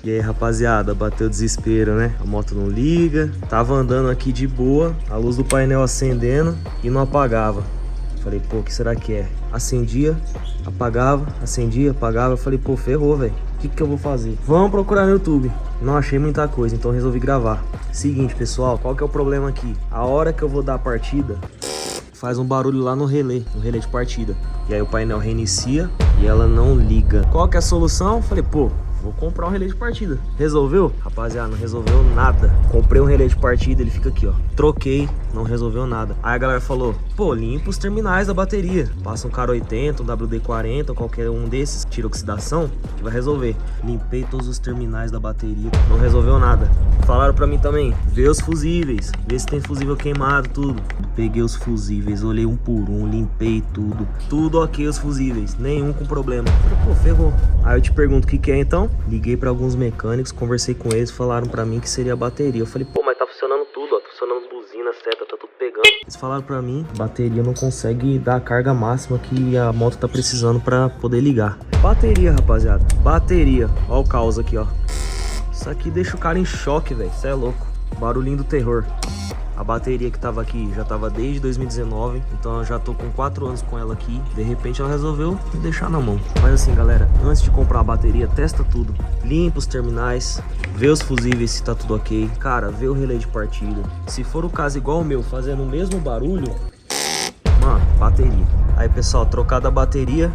E aí, rapaziada, bateu desespero, né? A moto não liga. Tava andando aqui de boa, a luz do painel acendendo e não apagava. Falei, pô, o que será que é? Acendia, apagava, acendia, apagava. Falei, pô, ferrou, velho. O que eu vou fazer? Vamos procurar no YouTube. Não achei muita coisa, então resolvi gravar. Seguinte, pessoal, qual que é o problema aqui? A hora que eu vou dar a partida, faz um barulho lá no relé de partida. E aí o painel reinicia e ela não liga. Qual que é a solução? Falei, pô, vou comprar um relé de partida. Resolveu? Rapaziada, não resolveu nada. Comprei um relé de partida, ele fica aqui, ó. Troquei, não resolveu nada. Aí a galera falou, pô, limpa os terminais da bateria. Passa um Cara 80, um WD-40, qualquer um desses, tira oxidação, que vai resolver. Limpei todos os terminais da bateria, não resolveu nada. Falaram pra mim também, vê os fusíveis, vê se tem fusível queimado, tudo. Peguei os fusíveis, olhei um por um, limpei tudo. Tudo ok os fusíveis, nenhum com problema. Falei, pô, ferrou. Aí eu te pergunto o que é então? Liguei pra alguns mecânicos, conversei com eles, falaram pra mim que seria a bateria. Eu falei, pô, mas tá funcionando tudo, ó. Tá funcionando buzina, seta, tá tudo pegando. Eles falaram pra mim, a bateria não consegue dar a carga máxima que a moto tá precisando pra poder ligar. Bateria, rapaziada, bateria. Ó o caos aqui, ó. Isso aqui deixa o cara em choque, velho. Isso é louco. Barulhinho do terror. A bateria que tava aqui já tava desde 2019, então eu já tô com 4 anos com ela aqui. De repente ela resolveu me deixar na mão. Mas assim, galera, antes de comprar a bateria, testa tudo. Limpa os terminais, vê os fusíveis se tá tudo ok. Cara, vê o relé de partida. Se for o caso igual o meu, fazendo o mesmo barulho, mano, bateria. Aí, pessoal, trocada a bateria.